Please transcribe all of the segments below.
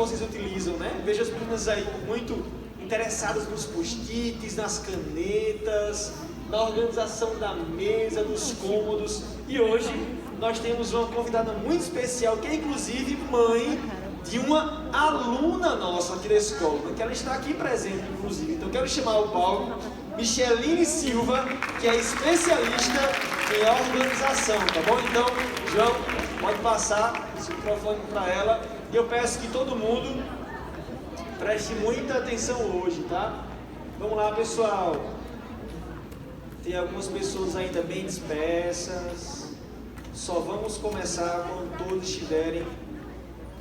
vocês utilizam, né? Vejo as meninas aí muito interessadas nos post-its, nas canetas, na organização da mesa, dos cômodos. E hoje nós temos uma convidada muito especial, que é inclusive mãe de uma aluna nossa aqui da escola, que ela está aqui presente, inclusive. Então quero chamar ao palco Micheline Silva, que é especialista em organização, tá bom? Então, João, pode passar esse microfone para ela. E eu peço que todo mundo preste muita atenção hoje, tá? Vamos lá, pessoal. Tem algumas pessoas ainda bem dispersas. Só vamos começar quando todos estiverem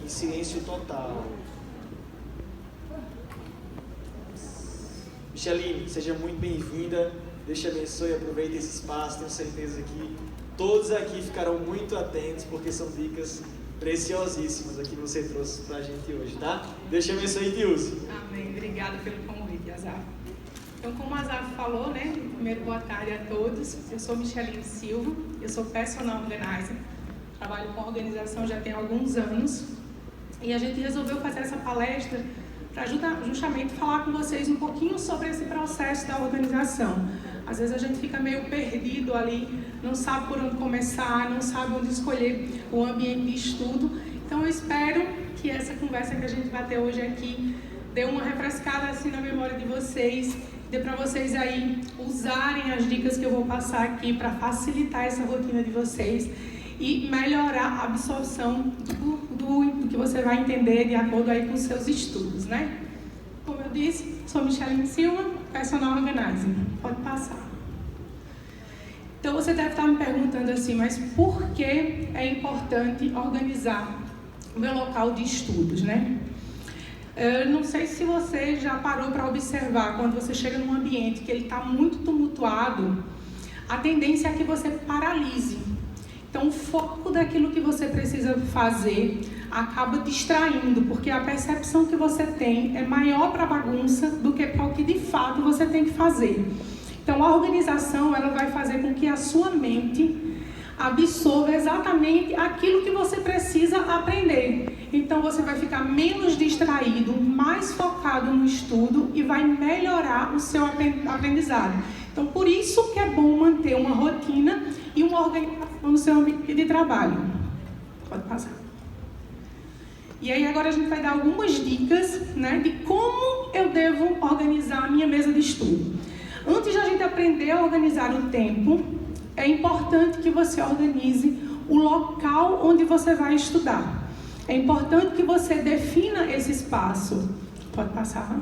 em silêncio total. Micheline, seja muito bem-vinda. Deus te abençoe, aproveite esse espaço. Tenho certeza que todos aqui ficarão muito atentos, porque são dicas preciosíssimas aqui que você trouxe pra gente hoje, tá? Deus te abençoe, Dilce. Amém. Obrigada pelo convite, Azaf. Então, como a Azaf falou, né? Primeiro, boa tarde a todos. Eu sou Micheline Silva, eu sou personal organizer. Trabalho com organização já tem alguns anos. E a gente resolveu fazer essa palestra para justamente falar com vocês um pouquinho sobre esse processo da organização. Às vezes a gente fica meio perdido ali, não sabe por onde começar, não sabe onde escolher o ambiente de estudo. Então eu espero que essa conversa que a gente vai ter hoje aqui dê uma refrescada assim na memória de vocês, dê para vocês aí usarem as dicas que eu vou passar aqui para facilitar essa rotina de vocês e melhorar a absorção do que você vai entender de acordo aí com os seus estudos, né? Como eu disse, sou Micheline Silva, personal organizer. Pode passar. Então você deve estar me perguntando assim, mas por que é importante organizar o meu local de estudos, né? Eu não sei se você já parou para observar, quando você chega num ambiente que ele está muito tumultuado, a tendência é que você paralise. Então o foco daquilo que você precisa fazer acaba distraindo, porque a percepção que você tem é maior para a bagunça do que para o que de fato você tem que fazer. Então a organização ela vai fazer com que a sua mente absorva exatamente aquilo que você precisa aprender. Então você vai ficar menos distraído, mais focado no estudo e vai melhorar o seu aprendizado. Então por isso que é bom manter uma rotina e uma organização no seu ambiente de trabalho. Pode passar. E aí agora a gente vai dar algumas dicas, né, de como eu devo organizar a minha mesa de estudo. Antes de a gente aprender a organizar o tempo, é importante que você organize o local onde você vai estudar. É importante que você defina esse espaço. Pode passar?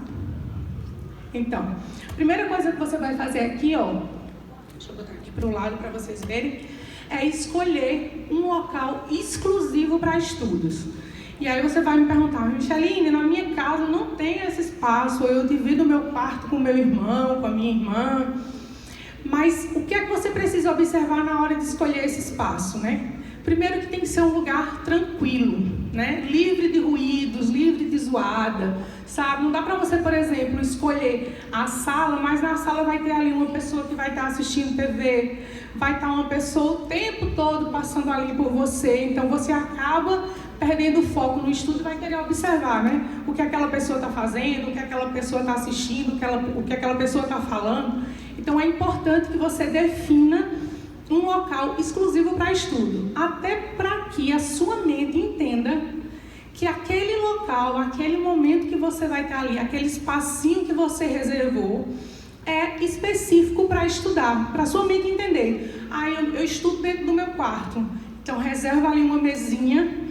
Então, a primeira coisa que você vai fazer aqui, ó, deixa eu botar aqui para o lado para vocês verem, é escolher um local exclusivo para estudos. E aí você vai me perguntar, Micheline, na minha casa não tem esse espaço, eu divido o meu quarto com meu irmão, com a minha irmã. Mas o que é que você precisa observar na hora de escolher esse espaço, né? Primeiro que tem que ser um lugar tranquilo, né? Livre de ruídos, livre de zoada, sabe? Não dá para você, por exemplo, escolher a sala, mas na sala vai ter ali uma pessoa que vai estar assistindo TV, vai estar uma pessoa o tempo todo passando ali por você, então você acaba perdendo o foco no estudo e vai querer observar, né? O que aquela pessoa está fazendo, o que aquela pessoa está assistindo, o que aquela pessoa está falando. Então é importante que você defina um local exclusivo para estudo, até para que a sua mente entenda que aquele local, aquele momento que você vai estar ali, aquele espacinho que você reservou, é específico para estudar, para a sua mente entender. Eu estudo dentro do meu quarto, então reserva ali uma mesinha.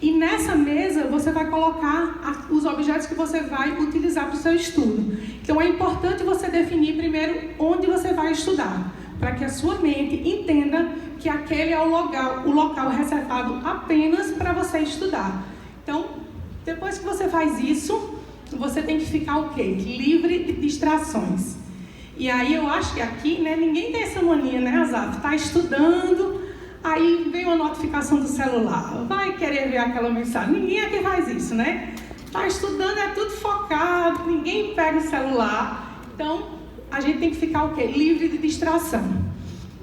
E nessa mesa você vai colocar os objetos que você vai utilizar para o seu estudo. Então é importante você definir primeiro onde você vai estudar, para que a sua mente entenda que aquele é o local reservado apenas para você estudar. Então, depois que você faz isso, você tem que ficar o quê? Livre de distrações. E aí eu acho que aqui, né, ninguém tem essa mania, né, Azaf? Está estudando, aí vem uma notificação do celular, vai querer ver aquela mensagem. Ninguém aqui faz isso, né? Está estudando, é tudo focado, ninguém pega o celular. Então, a gente tem que ficar o quê? Livre de distração.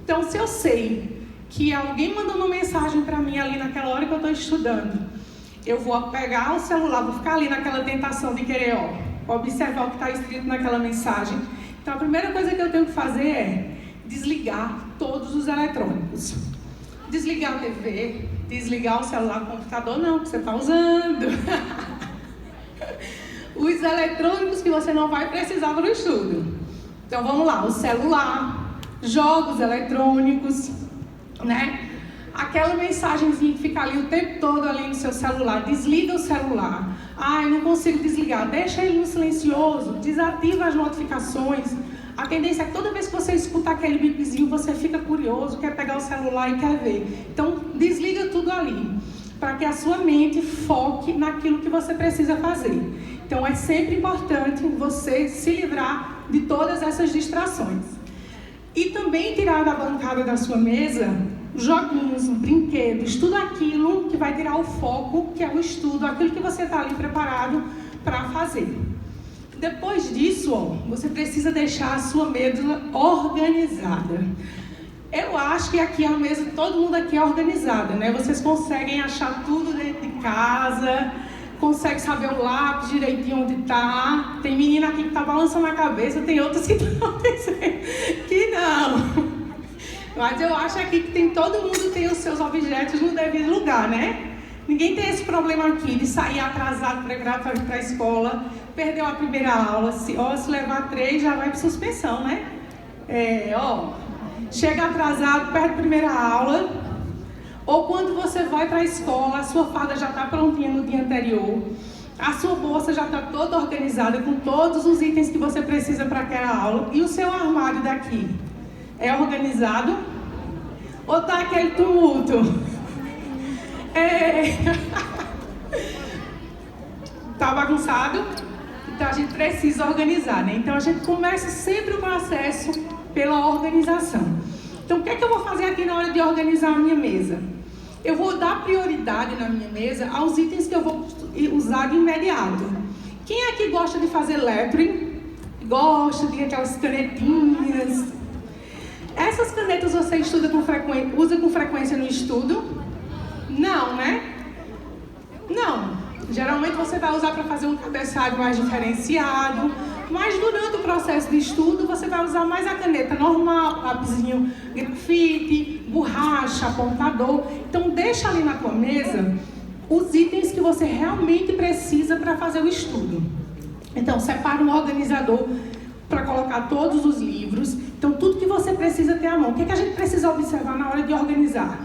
Então, se eu sei que alguém mandou uma mensagem para mim ali naquela hora que eu estou estudando, eu vou pegar o celular, vou ficar ali naquela tentação de querer, observar o que está escrito naquela mensagem. Então, a primeira coisa que eu tenho que fazer é desligar todos os eletrônicos. Desligar a TV, desligar o celular, o computador, não, que você está usando. Os eletrônicos que você não vai precisar para o estudo. Então, vamos lá, o celular, jogos eletrônicos, né? Aquela mensagenzinha que fica ali o tempo todo ali no seu celular, desliga o celular. Ai, não consigo desligar, deixa ele no silencioso, desativa as notificações. A tendência é que toda vez que você escuta aquele bipzinho, você fica curioso, quer pegar o celular e quer ver. Então, desliga tudo ali, para que a sua mente foque naquilo que você precisa fazer. Então, é sempre importante você se livrar de todas essas distrações. E também tirar da bancada da sua mesa joguinhos, brinquedos, tudo aquilo que vai tirar o foco, que é o estudo, aquilo que você está ali preparado para fazer. Depois disso, você precisa deixar a sua mesa organizada. Eu acho que aqui a mesa, todo mundo aqui é organizada, né? Vocês conseguem achar tudo dentro de casa, conseguem saber o lápis direitinho onde está. Tem menina aqui que está balançando a cabeça, tem outras que estão dizendo que não. Mas eu acho aqui que todo mundo tem os seus objetos no devido lugar, né? Ninguém tem esse problema aqui de sair atrasado para ir para a escola, perdeu a primeira aula, se levar 3 já vai para suspensão, né? Chega atrasado, perde a primeira aula, ou quando você vai para a escola, a sua farda já está prontinha no dia anterior, a sua bolsa já está toda organizada com todos os itens que você precisa para aquela aula, e o seu armário daqui é organizado? Ou tá aquele tumulto? Tá bagunçado? Então a gente precisa organizar, né? Então a gente começa sempre o processo pela organização. Então o que é que eu vou fazer aqui na hora de organizar a minha mesa? Eu vou dar prioridade na minha mesa aos itens que eu vou usar de imediato. Quem aqui gosta de fazer lettering? Gosta de aquelas canetinhas? Essas canetas você usa com frequência no estudo? Não, né? Não. Geralmente você vai usar para fazer um cabeçalho mais diferenciado, mas durante o processo de estudo você vai usar mais a caneta normal, lapisinho, grafite, borracha, apontador. Então deixa ali na tua mesa os itens que você realmente precisa para fazer o estudo. Então separa um organizador para colocar todos os livros. Então tudo que você precisa ter à mão. O que é que a gente precisa observar na hora de organizar?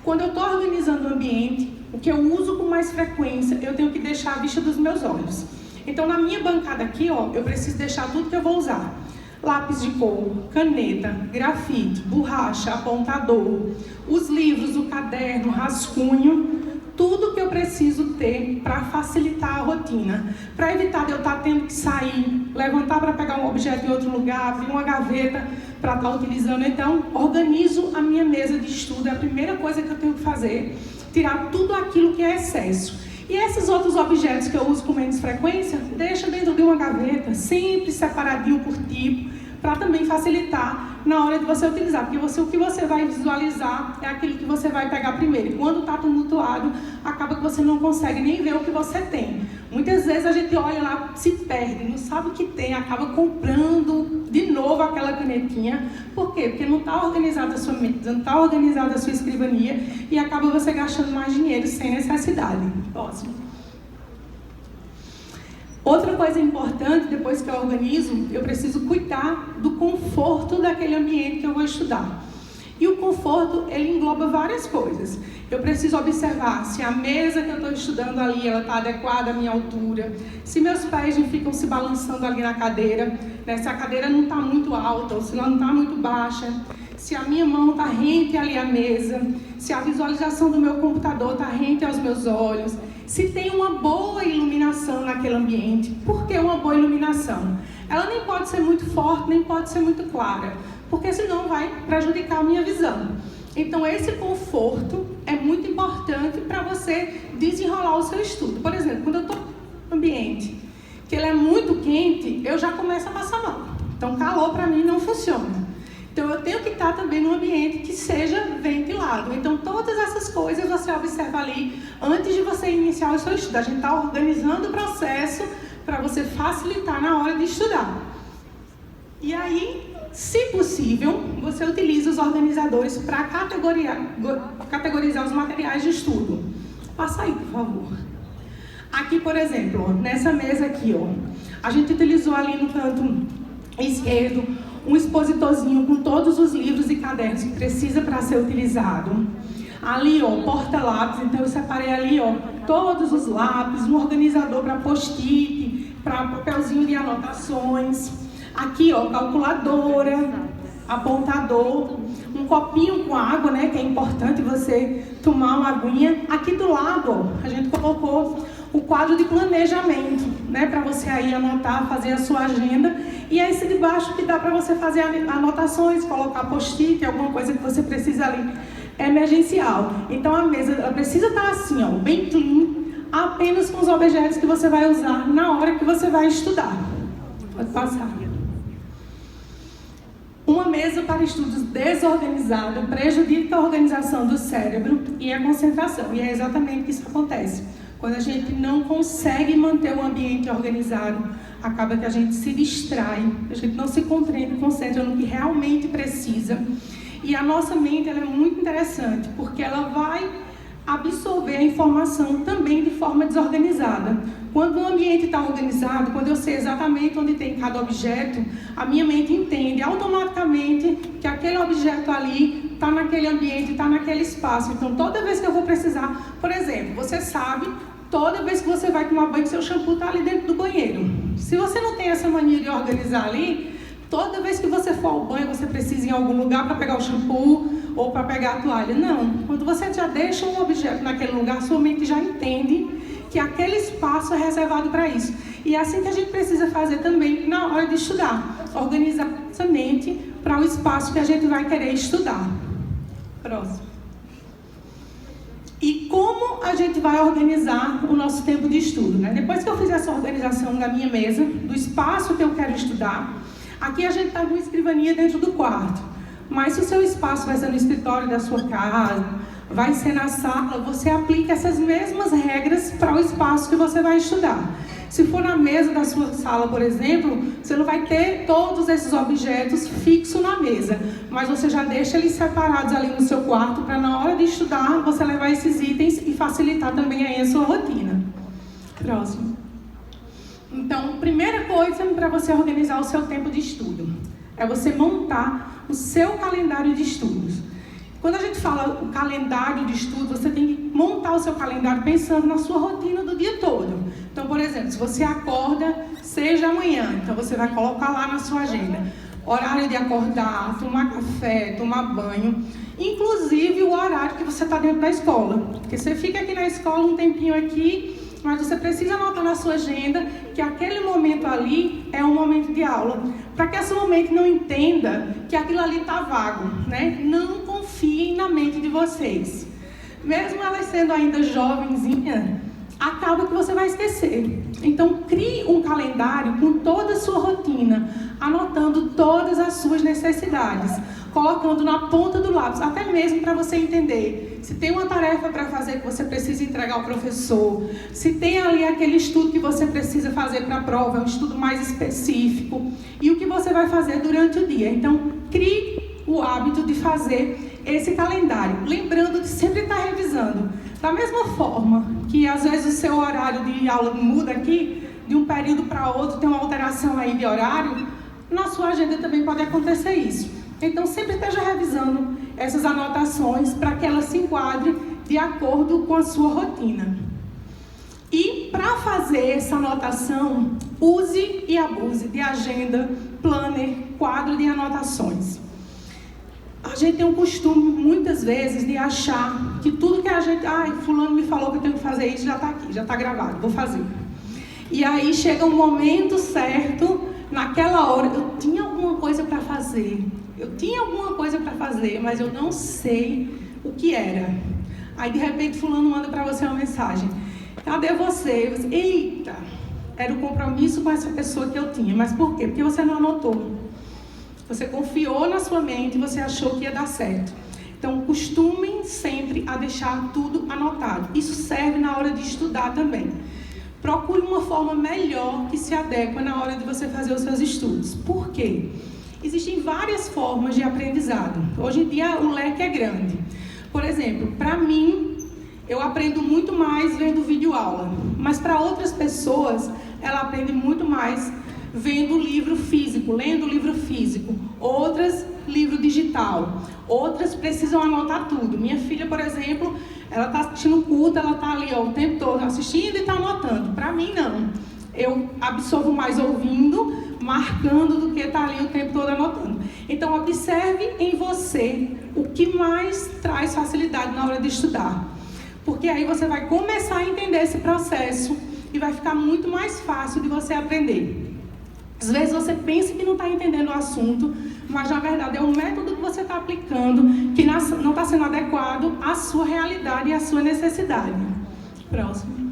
Quando eu estou organizando o ambiente, o que eu uso com mais frequência, eu tenho que deixar à vista dos meus olhos. Então, na minha bancada aqui, eu preciso deixar tudo que eu vou usar. Lápis de cor, caneta, grafite, borracha, apontador, os livros, o caderno, rascunho, tudo que eu preciso ter para facilitar a rotina. Para evitar de eu estar tendo que sair, levantar para pegar um objeto em outro lugar, abrir uma gaveta para estar utilizando. Então, organizo a minha mesa de estudo. É a primeira coisa que eu tenho que fazer, tirar tudo aquilo que é excesso. E esses outros objetos que eu uso com menos frequência, deixa dentro de uma gaveta, sempre separadinho por tipo, para também facilitar na hora de você utilizar. Porque o que você vai visualizar é aquilo que você vai pegar primeiro. E quando está tumultuado, acaba que você não consegue nem ver o que você tem. Muitas vezes a gente olha lá, se perde, não sabe o que tem, acaba comprando de novo aquela canetinha. Por quê? Porque não está organizada a sua mesa, não está organizada a sua escrivania e acaba você gastando mais dinheiro sem necessidade. Próximo. Outra coisa importante, depois que eu organizo, eu preciso cuidar do conforto daquele ambiente que eu vou estudar. E o conforto, ele engloba várias coisas. Eu preciso observar se a mesa que eu estou estudando ali, ela está adequada à minha altura, se meus pés não ficam se balançando ali na cadeira, né? Se a cadeira não está muito alta ou se ela não está muito baixa, se a minha mão está rente ali à mesa, se a visualização do meu computador está rente aos meus olhos, se tem uma boa iluminação naquele ambiente. Por que uma boa iluminação? Ela nem pode ser muito forte, nem pode ser muito clara, porque senão vai prejudicar a minha visão. Então esse conforto é muito importante para você desenrolar o seu estudo. Por exemplo, quando eu estou no ambiente que ele é muito quente, eu já começo a passar mal. Então calor para mim não funciona. Então, eu tenho que estar também num ambiente que seja ventilado. Então, todas essas coisas você observa ali antes de você iniciar o seu estudo. A gente está organizando o processo para você facilitar na hora de estudar. E aí, se possível, você utiliza os organizadores para categorizar os materiais de estudo. Passa aí, por favor. Aqui, por exemplo, ó, nessa mesa aqui, ó, a gente utilizou ali no canto esquerdo um expositorzinho com todos os livros e cadernos que precisa para ser utilizado. Ali, ó, porta-lápis, então eu separei ali, ó, todos os lápis, um organizador para post-it, para papelzinho de anotações. Aqui, ó, calculadora, apontador, um copinho com água, né, que é importante você tomar uma aguinha. Aqui do lado, ó, a gente colocou o quadro de planejamento, né, para você aí anotar, fazer a sua agenda. E é esse de baixo que dá para você fazer anotações, colocar post-it, alguma coisa que você precisa ali emergencial. Então a mesa ela precisa estar assim, ó, bem clean, apenas com os objetos que você vai usar na hora que você vai estudar. Pode passar. Uma mesa para estudos desorganizada prejudica a organização do cérebro e a concentração. E é exatamente o que isso acontece. Quando a gente não consegue manter o ambiente organizado, acaba que a gente se distrai, a gente não se concentra no que realmente precisa. E a nossa mente ela é muito interessante, porque ela vai absorver a informação também de forma desorganizada. Quando o ambiente está organizado, quando eu sei exatamente onde tem cada objeto, a minha mente entende automaticamente que aquele objeto ali está naquele ambiente, está naquele espaço. Então, toda vez que eu vou precisar, por exemplo, você sabe, toda vez que você vai tomar banho, seu shampoo está ali dentro do banheiro. Se você não tem essa mania de organizar ali, toda vez que você for ao banho, você precisa ir em algum lugar para pegar o shampoo ou para pegar a toalha. Não. Quando você já deixa um objeto naquele lugar, sua mente já entende que aquele espaço é reservado para isso. E é assim que a gente precisa fazer também na hora de estudar. Organizar essa mente para o espaço que a gente vai querer estudar. Próximo. E como a gente vai organizar o nosso tempo de estudo, né? Depois que eu fizer essa organização da minha mesa, do espaço que eu quero estudar, aqui a gente está com uma escrivaninha dentro do quarto. Mas se o seu espaço vai ser no escritório da sua casa, vai ser na sala, você aplica essas mesmas regras para o espaço que você vai estudar. Se for na mesa da sua sala, por exemplo, você não vai ter todos esses objetos fixos na mesa, mas você já deixa eles separados ali no seu quarto para na hora de estudar você levar esses itens e facilitar também aí a sua rotina. Próximo. Então, primeira coisa para você organizar o seu tempo de estudo é você montar o seu calendário de estudos. Quando a gente fala o calendário de estudo, você tem que montar o seu calendário pensando na sua rotina do dia todo. Então, por exemplo, se você acorda 6 da manhã, então você vai colocar lá na sua agenda horário de acordar, tomar café, tomar banho, inclusive o horário que você está dentro da escola. Porque você fica aqui na escola um tempinho aqui, mas você precisa anotar na sua agenda que aquele momento ali é um momento de aula. Para que a sua mente não entenda que aquilo ali está vago, né? Não confiem na mente de vocês. Mesmo elas sendo ainda jovenzinha, acaba que você vai esquecer. Então, crie um calendário com toda a sua rotina, anotando todas as suas necessidades, colocando na ponta do lápis, até mesmo para você entender se tem uma tarefa para fazer que você precisa entregar ao professor, se tem ali aquele estudo que você precisa fazer para a prova, é um estudo mais específico, e o que você vai fazer durante o dia. Então, crie o hábito de fazer esse calendário, lembrando de sempre estar revisando. Da mesma forma que às vezes o seu horário de aula muda aqui, de um período para outro tem uma alteração aí de horário, na sua agenda também pode acontecer isso. Então, sempre esteja revisando essas anotações para que elas se enquadrem de acordo com a sua rotina. E, para fazer essa anotação, use e abuse de agenda, planner, quadro de anotações. A gente tem um costume, muitas vezes, de achar que tudo que a gente... fulano me falou que eu tenho que fazer isso, já está aqui, já está gravado, vou fazer. E aí, chega um momento certo, naquela hora, eu tinha alguma coisa para fazer. Mas eu não sei o que era. Aí, de repente, fulano manda para você uma mensagem. Cadê você? Você... Eita! Era o compromisso com essa pessoa que eu tinha. Mas por quê? Porque você não anotou. Você confiou na sua mente e você achou que ia dar certo. Então, costumem sempre a deixar tudo anotado. Isso serve na hora de estudar também. Procure uma forma melhor que se adequa na hora de você fazer os seus estudos. Por quê? Existem várias formas de aprendizado. Hoje em dia, o leque é grande. Por exemplo, para mim, eu aprendo muito mais vendo videoaula. Mas para outras pessoas, ela aprende muito mais vendo livro físico, lendo livro físico. Outras, livro digital. Outras precisam anotar tudo. Minha filha, por exemplo, ela está assistindo o culto, ela está ali o tempo todo assistindo e está anotando. Para mim, não. Eu absorvo mais ouvindo, marcando, do que estar ali o tempo todo anotando. Então, observe em você o que mais traz facilidade na hora de estudar. Porque aí você vai começar a entender esse processo e vai ficar muito mais fácil de você aprender. Às vezes você pensa que não está entendendo o assunto, mas na verdade é um método que você está aplicando que não está sendo adequado à sua realidade e à sua necessidade. Próximo.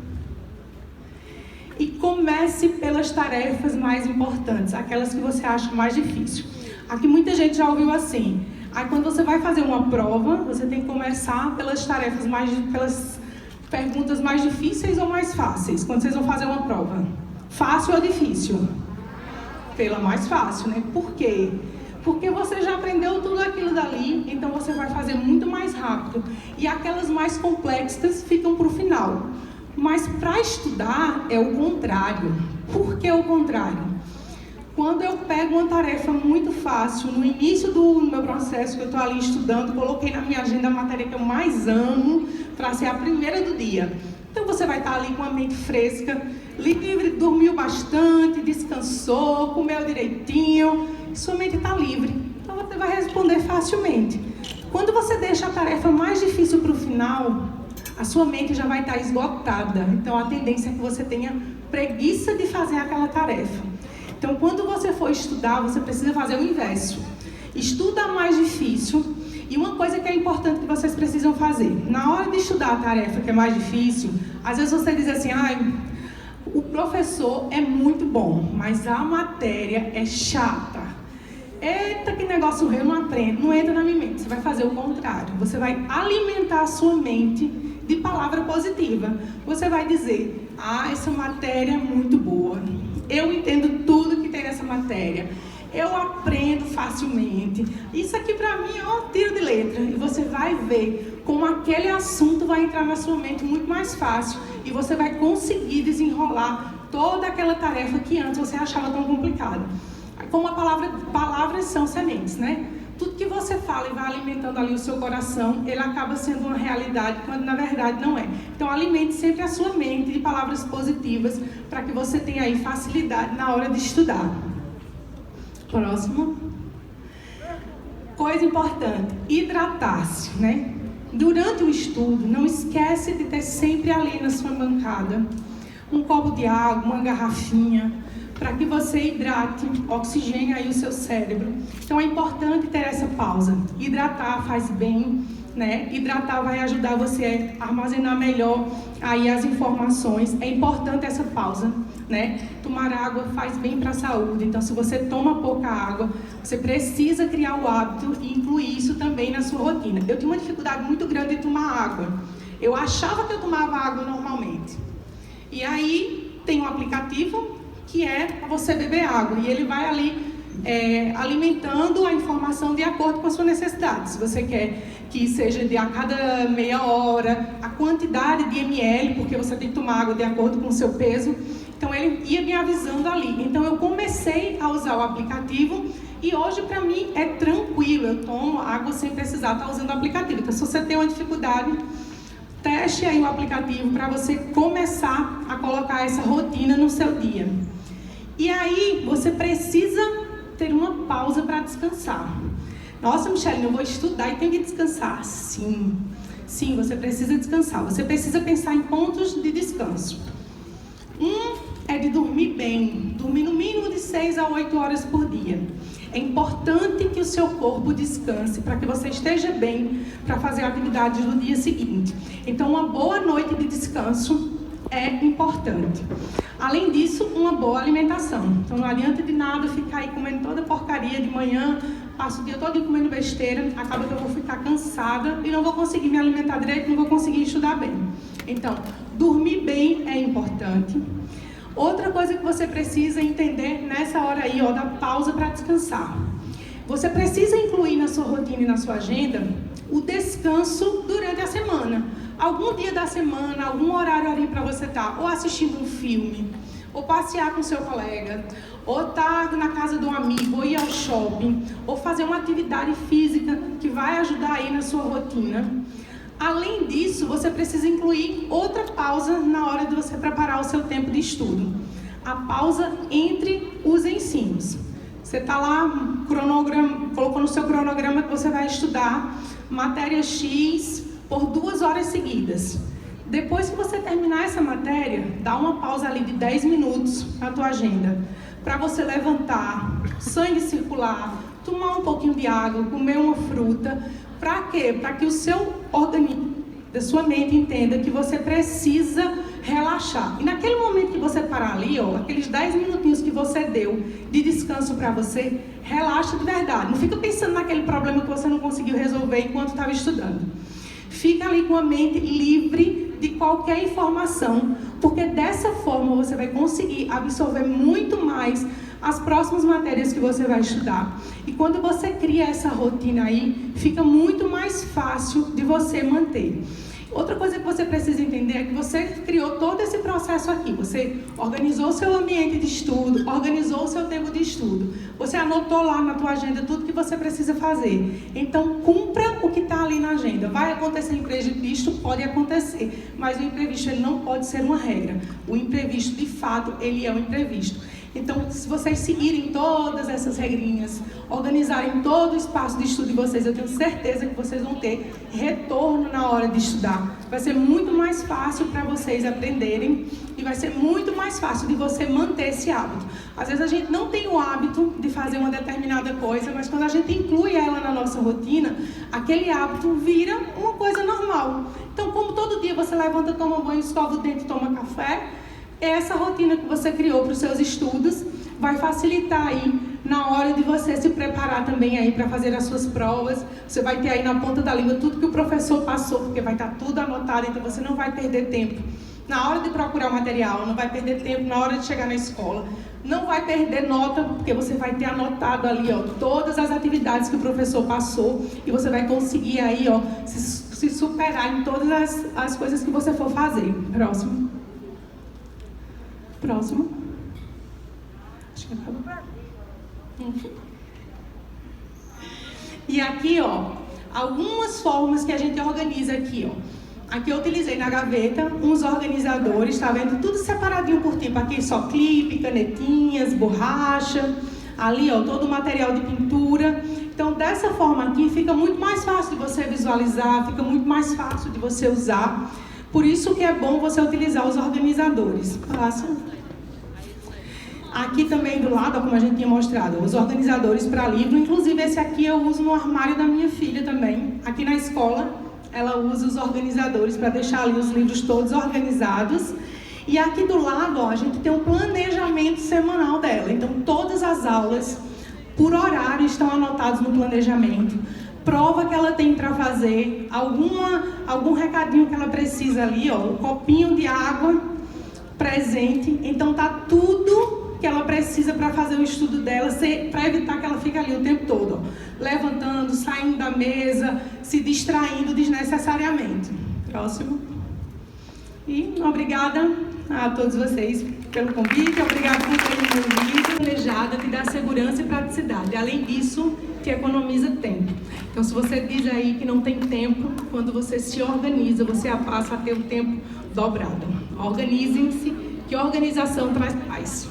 E comece pelas tarefas mais importantes, aquelas que você acha mais difícil. Aqui muita gente já ouviu assim. Aí quando você vai fazer uma prova, você tem que começar pelas tarefas pelas perguntas mais difíceis ou mais fáceis, quando vocês vão fazer uma prova. Fácil ou difícil? Pela mais fácil, né? Por quê? Porque você já aprendeu tudo aquilo dali, então você vai fazer muito mais rápido. E aquelas mais complexas ficam para o final. Mas para estudar é o contrário. Por que o contrário? Quando eu pego uma tarefa muito fácil, no início do meu processo que eu estou ali estudando, coloquei na minha agenda a matéria que eu mais amo, para ser a primeira do dia. Então você vai estar ali com a mente fresca, livre, dormiu bastante, descansou, comeu direitinho, sua mente está livre. Então você vai responder facilmente. Quando você deixa a tarefa mais difícil para o final, a sua mente já vai estar esgotada. Então a tendência é que você tenha preguiça de fazer aquela tarefa. Então quando você for estudar, você precisa fazer o inverso. Estuda mais difícil. E uma coisa que é importante que vocês precisam fazer, na hora de estudar a tarefa que é mais difícil, às vezes você diz assim, o professor é muito bom, mas a matéria é chata. Eita, que negócio ruim, eu não aprendo, não entra na minha mente. Você vai fazer o contrário, você vai alimentar a sua mente de palavra positiva. Você vai dizer, essa matéria é muito boa, eu entendo tudo que tem nessa matéria. Eu aprendo facilmente. Isso aqui para mim é um tiro de letra. E você vai ver como aquele assunto vai entrar na sua mente muito mais fácil. E você vai conseguir desenrolar toda aquela tarefa que antes você achava tão complicada. Como a palavras são sementes, né? Tudo que você fala e vai alimentando ali o seu coração, ele acaba sendo uma realidade, quando na verdade não é. Então alimente sempre a sua mente de palavras positivas, para que você tenha aí facilidade na hora de estudar. Próximo. Coisa importante, hidratar-se, né? Durante o estudo, não esquece de ter sempre ali na sua bancada um copo de água, uma garrafinha, para que você hidrate, oxigene aí o seu cérebro. Então é importante ter essa pausa. Hidratar faz bem, né? Hidratar vai ajudar você a armazenar melhor aí as informações. É importante essa pausa, né? Tomar água faz bem para a saúde. Então, se você toma pouca água, você precisa criar o hábito e incluir isso também na sua rotina. Eu tinha uma dificuldade muito grande de tomar água. Eu achava que eu tomava água normalmente. E aí, tem um aplicativo que é para você beber água. E ele vai ali alimentando a informação de acordo com a sua necessidade. Se você quer que seja de a cada meia hora, a quantidade de ml, porque você tem que tomar água de acordo com o seu peso. Então ele ia me avisando ali. Então eu comecei a usar o aplicativo e hoje para mim é tranquilo. Eu tomo água sem precisar estar usando o aplicativo. Então se você tem uma dificuldade, teste aí o aplicativo para você começar a colocar essa rotina no seu dia. E aí você precisa ter uma pausa para descansar. Nossa, Micheline, eu vou estudar e tenho que descansar. Sim, você precisa descansar. Você precisa pensar em pontos de descanso. É de dormir bem, dormir no mínimo de 6 a 8 horas por dia. É importante que o seu corpo descanse para que você esteja bem para fazer atividades no dia seguinte. Então, uma boa noite de descanso é importante. Além disso, uma boa alimentação. Então não adianta de nada ficar aí comendo toda porcaria de manhã, passo o dia todo comendo besteira, acaba que eu vou ficar cansada e não vou conseguir me alimentar direito, não vou conseguir estudar bem. Então, dormir bem é importante. Outra coisa que você precisa entender nessa hora aí, da pausa para descansar. Você precisa incluir na sua rotina e na sua agenda o descanso durante a semana. Algum dia da semana, algum horário ali para você estar ou assistindo um filme, ou passear com seu colega, ou estar na casa de um amigo, ou ir ao shopping, ou fazer uma atividade física que vai ajudar aí na sua rotina. Além disso, você precisa incluir outra pausa na hora de você preparar o seu tempo de estudo. A pausa entre os ensinos. Você está lá, colocou no seu cronograma que você vai estudar matéria X por 2 horas seguidas. Depois que você terminar essa matéria, dá uma pausa ali de 10 minutos na tua agenda, para você levantar, sangue circular, tomar um pouquinho de água, comer uma fruta. Para quê? Para que o seu organismo, da sua mente, entenda que você precisa relaxar. E naquele momento que você parar ali, aqueles 10 minutinhos que você deu de descanso para você, relaxa de verdade. Não fica pensando naquele problema que você não conseguiu resolver enquanto estava estudando. Fica ali com a mente livre de qualquer informação, porque dessa forma você vai conseguir absorver muito mais as próximas matérias que você vai estudar. E quando você cria essa rotina aí, fica muito mais fácil de você manter. Outra coisa que você precisa entender é que você criou todo esse processo aqui. Você organizou o seu ambiente de estudo, organizou o seu tempo de estudo. Você anotou lá na tua agenda tudo que você precisa fazer. Então, cumpra o que está ali na agenda. Vai acontecer imprevisto? Pode acontecer. Mas o imprevisto ele não pode ser uma regra. O imprevisto, de fato, ele é um imprevisto. Então, se vocês seguirem todas essas regrinhas, organizarem todo o espaço de estudo de vocês, eu tenho certeza que vocês vão ter retorno na hora de estudar. Vai ser muito mais fácil para vocês aprenderem e vai ser muito mais fácil de você manter esse hábito. Às vezes a gente não tem o hábito de fazer uma determinada coisa, mas quando a gente inclui ela na nossa rotina, aquele hábito vira uma coisa normal. Então, como todo dia você levanta, toma banho, escova o dente, toma café, essa rotina que você criou para os seus estudos vai facilitar aí na hora de você se preparar também aí para fazer as suas provas. Você vai ter aí na ponta da língua tudo que o professor passou, porque vai estar tudo anotado, então você não vai perder tempo na hora de procurar o material, não vai perder tempo na hora de chegar na escola, não vai perder nota, porque você vai ter anotado ali todas as atividades que o professor passou e você vai conseguir aí se superar em todas as coisas que você for fazer. Próximo. Acho que acabou. E aqui, algumas formas que a gente organiza aqui, Aqui eu utilizei na gaveta uns organizadores, tá vendo? Tudo separadinho por tipo. Aqui só clipe, canetinhas, borracha. Ali, todo o material de pintura. Então, dessa forma aqui, fica muito mais fácil de você visualizar, fica muito mais fácil de você usar. Por isso que é bom você utilizar os organizadores. Passa. Aqui também do lado, como a gente tinha mostrado, os organizadores para livro. Inclusive esse aqui eu uso no armário da minha filha também. Aqui na escola, ela usa os organizadores para deixar ali os livros todos organizados. E aqui do lado, a gente tem um planejamento semanal dela. Então, todas as aulas, por horário, estão anotadas no planejamento. Prova que ela tem para fazer, algum recadinho que ela precisa ali, um copinho de água presente. Então, tá tudo que ela precisa para fazer o estudo dela, para evitar que ela fique ali o tempo todo, levantando, saindo da mesa, se distraindo desnecessariamente. Próximo. E obrigada a todos vocês pelo convite, obrigada por terem me ouvido. Planejada te dá segurança e praticidade. Além disso, te economiza tempo. Então, se você diz aí que não tem tempo, quando você se organiza, você passa a ter o tempo dobrado. Organizem-se, que organização traz paz.